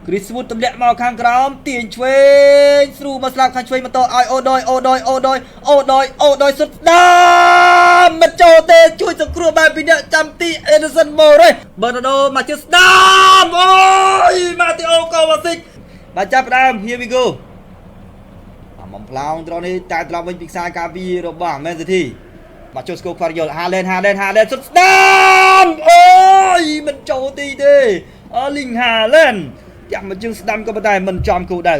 គ្រីស្វូតទម្លាក់មកខាងក្រោមទាញឆ្វេងស្រូមកស្លាប់ខាងឆ្វេងបន្តឲ្យអូដយសុទ្ធដាមមិនចូលទេជួយសង្គ្រោះបែបពីអ្នកចាំទីអេដសិនម៉ូរ៉េបឺណាដូមកជិះស្ដាមអូយម៉ាទីអូកូវ៉ាស៊ីកបាទចាប់ផ្ដើម here we go បំផ្លោងត្រង់នេះតែត្រឡប់វិញពីខ្សែការពាររបស់ Man City មកចូលស្គូខ្វាត់យល់ហាឡែនសុទ្ធស្ដាមអូយមិនចូលទីទេErling Haaland ចាក់មកជើងស្ដាំក៏ប៉ុន្តែមិនចំគោលដៅ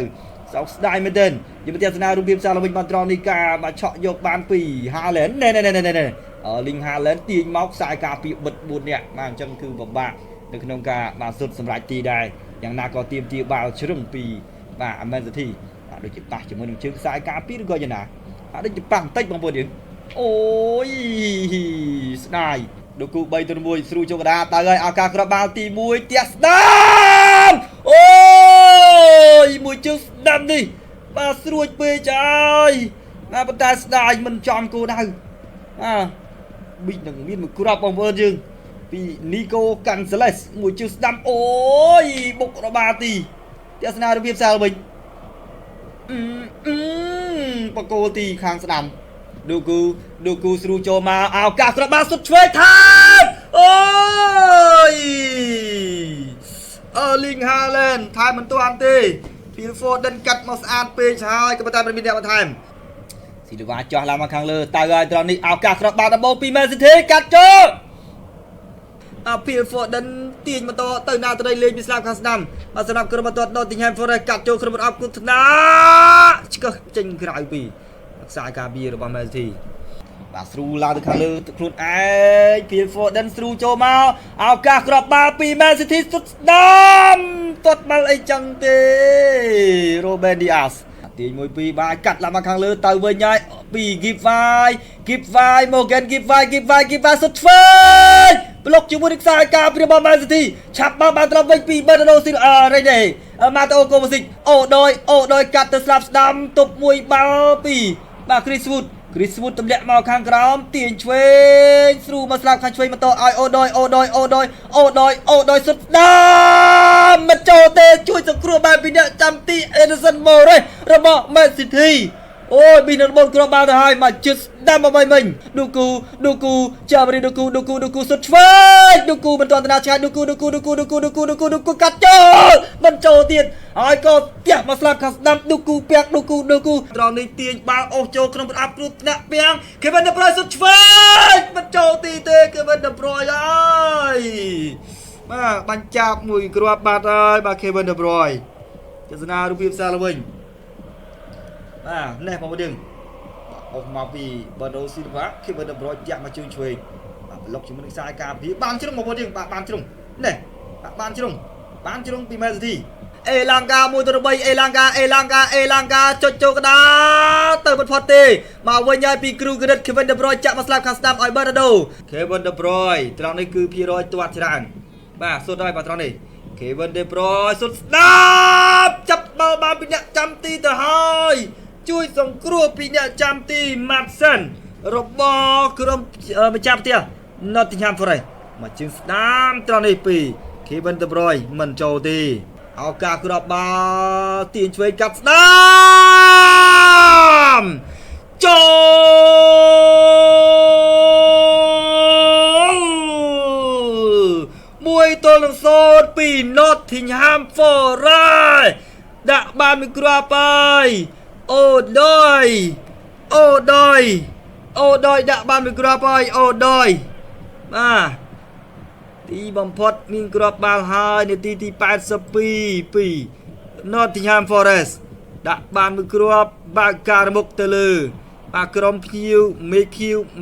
សោកស្ដាយមែនទែនយើងមកទស្សនារូបភាពសារវិញបានត្រង់នេះការមកឆក់យកបានពី Haaland ណែ Erling Haaland ទាញមកខ្សែការពារបិទ4នាក់បាទអញ្ចឹងគឺពិបាកនៅក្នុងការបានសុទ្ធសម្រាប់ទីដែរយ៉ាងណាក៏ទាមទារបាល់ជ្រឹងពីបាទ Man City បាទដូចជាប៉ះជាមួយនឹងជើងខ្សែការពារឬក៏យ៉ាងណាបាទដូចជាប៉ះបន្តិចបងប្អូនយើងអូយស្ដាយដូគូ3-1ស្រូចូលកណ្ដាលទៅហើយឱកាសគ្រាប់បាល់ទី1ទាក់ស្ដាមអូយមួយជើងស្ដាំនេះបាទស្រួចពេកហើយបាទប៉ុន្តែស្ដាយមិនចំគោលដៅប៊ីនឹងមានមួយគ្រាប់បងប្អូនយើងពី Nico Gonzalez មួយជើងស្ដាំអូយបុករបាទីទស្សនារបៀបសាលវិញបកគោលទីខាងស្ដាំដូគូស្រូចូលមកឱកាសគ្រាប់បាល់សុទ្ធឆ្វេងថែមអូយ Erling Haaland ថែមមិនទាន់ទេ Phil Foden កាត់មកស្អាតពេកហើយក៏ប៉ុន្តែមិនមានអ្នកបន្ថែមស៊ីលូវ៉ាចោះឡើងមកខាងលើទៅហើយត្រង់នេះឱកាសគ្រាប់បាល់ដំបូងពី Man City កាត់ចូលPhil Foden ទាញបន្តទៅណាទៅលេងពីស្លាប់ខាងស្ដាំបាទសម្រាប់ក្រុមបន្ទាត់ Nottingham Forest កាត់ចូលក្រុមអបគុណថ្នាឆ្កឹះចេញក្រៅពីខ្សែការពាររបស់ Man City បាទស្រូឡើងទៅខាងលើខ្លួនឯង Phil Foden ស្រូចូលមកឱកាសគ្រាប់បាល់ពី Man City សុទ្ធស្ដាមទាត់បាល់អីចឹងទេ Ruben Dias ទាញ1-2បាទកាត់ឡើងមកខាងលើទៅវិញហើយពី Give Vai Morgan Give Vai សុទ្ធឆ្វេងប្លុកជាមួយនឹងខ្សែការពាររបស់ Man City ឆាប់បានត្រឡប់វិញពី Bernardo Silva Rene Mateo Kovacic អូដយកាត់ទៅស្លាប់ស្ដាំទប់មួយបាល់ពីបាទ Chris Wood ទម្លាក់មកខាងក្រោមទាញឆ្វេងស្រូមកស្លាប់ខាងឆ្វេងបន្តឲ្យអូដយសុទ្ធដាមមិនចូលទេជួយសង្គ្រោះបែបពីអ្នកចាំទី Edison Moraes របស់ Man City អូយពីនឹងបនគ្រាប់បាល់ទៅហើយមកជិះស្ដាំមកវិញដូគូចាំរីដូគូសុទ្ធឆ្វេងដូគូមិនទាន់តាឆ្ងាយដូគូកាត់ចូលមិនចូលទៀតហើយក៏ផ្ទះមកស្លាប់ខាងស្ដាំដូគូត្រង់នេះទាញបាល់អូសចូលក្នុងប្រដាប់គ្រោះថ្នាក់ពាំង Kevin De Bruyne សុទ្ធឆ្វេងមិនចូលទីទេ Kevin De Bruyne ហើយបាទបាញ់ចាប់មួយគ្រាប់បាត់ហើយបាទ Kevin De Bruyne ទស្សនារូបភាពសារវិញនេះបងប្អូនយើងអស់មកពី Bernardo Silva Kevin De Bruyne ចាក់មកជើងឆ្វេងបាទប្លុកជាមួយនឹងខ្សែការពារបានជ្រុងបងប្អូនយើងបានជ្រុងនេះបានជ្រុងពី Man City អេឡាំងកា1-3អេឡាំងកាចុចចូលកណ្ដាលទៅមិនផុតទេមកវិញហើយពីគ្រូក្រិត Kevin De Bruyne ចាក់មកស្លាប់ខាងស្ដាំឲ្យ Bernardo Kevin De Bruyne ត្រង់នេះគឺភាគរយទាត់ច្រើនបាទសុទ្ធហើយបាទត្រង់នេះ Kevin De Bruyne សុទ្ធស្ដាប់ចាប់បាល់បានពីអ្នកចាំទីទៅហើយជួយសង្គ្រោះពីអ្នកចាំទី Madsen របស់ក្រុមម្ចាស់ផ្ទះ Nottingham Forest មកជើងស្ដាមត្រង់នេះពី Kevin De Bruyne មិនចូលទេឱកាសគ្រាប់បាល់ទាញឆ្វេងកាត់ស្ដាមចូល1-0ពី Nottingham Forest ដាក់បានមួយគ្រាប់ហើយអូដយដាក់បានមួយគ្រាប់ហើយអូដយបាទទីបំផុតមានគ្រាប់បាល់ហើយនាទីទី82ពី Nottingham Forest ដាក់បានមួយគ្រាប់បើកការមុខទៅលើបាទក្រុមភ្ញៀវ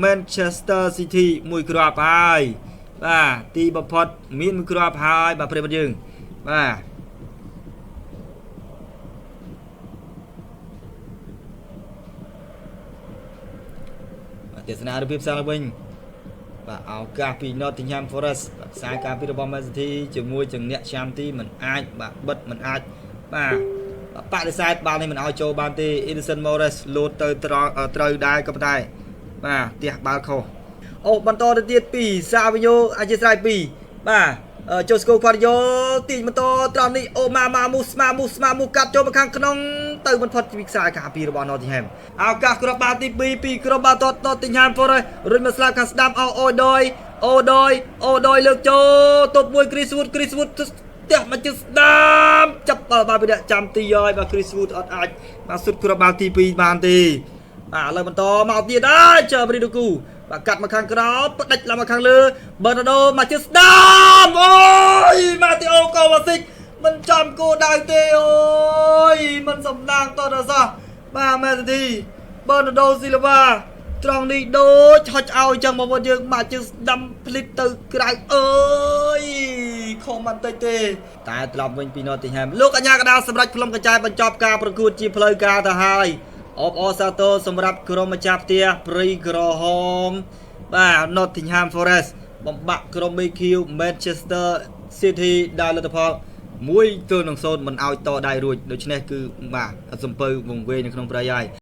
Manchester City មួយគ្រាប់ហើយបាទទីបំផុតមានមួយគ្រាប់ហើយបាទប្រិយមិត្តយើងបាទទស្សនារូបភាពសាវិញបាទឱកាសពី Nottingham Forest ខ្សែការពាររបស់ Man City ជាមួយនឹងអ្នកចាំទីមិនអាចបាទបិទមិនអាចបាទបដិសេធបាល់នេះមិនឲ្យចូលបានទេ Edison Moraes លោតទៅត្រូវដែរក៏ប៉ុន្តែបាទផ្ទះបាល់ខុសអូបន្តទៅទៀតពី Savio អធិស្ឋាន2បាទ ចូលស្គូគាត់យកទាញម៉ូតូត្រង់នេះអូម៉ាមូស្មាកាត់ចូលមកខាងក្នុងទៅមិនផុតពីខ្សែការពាររបស់ Nottingham ឱកាសគ្រាប់បាល់ទី2ពីគ្រាប់បាល់ Nottingham Forest រុញមកស្លាប់ខាងស្ដាំអូដោយលើកចូលទប់មួយ Chris Wood ផ្ទះមកជិះស្ដាំចាប់បាល់ពីអ្នកចាំទីហើយបាទ Chris Wood អត់អាចមកសុទ្ធគ្រាប់បាល់ទី2បានទេបាទឥឡូវបន្តមកទៀតហើយចើបរីដូគូបាទកាត់មកខាងក្រោមផ្ដាច់ឡើងមកខាងលើ Bernardo មកជិះស្ដាំអូយ Matteo Kovacic មិនចំគោលដៅទេអូយមិនសំដាងតដល់សោះបាទ Messi Bernardo Silva ត្រង់នេះដូចហុចឲ្យចឹងបងប្អូនយើងមកជិះស្ដាំភ្លិចទៅក្រៅអើយខំមិនតិចទេតែត្រឡប់វិញពី Nottingham លោកអញ្ញាកដាលសម្រាប់ខ្លុំកញ្ចែបញ្ចប់ការប្រកួតជាផ្លូវការទៅហើយអបអសាទរសម្រាប់ក្រុមម្ចាស់ផ្ទះព្រៃក្រហមបាទ Nottingham Forest បំបាក់ក្រុម BQ Manchester City ដោយលទ្ធផល1-0មិនឲ្យតដៃរួចដូច្នេះគឺបាទសំពៅវង្វេងនៅក្នុងព្រៃហើយ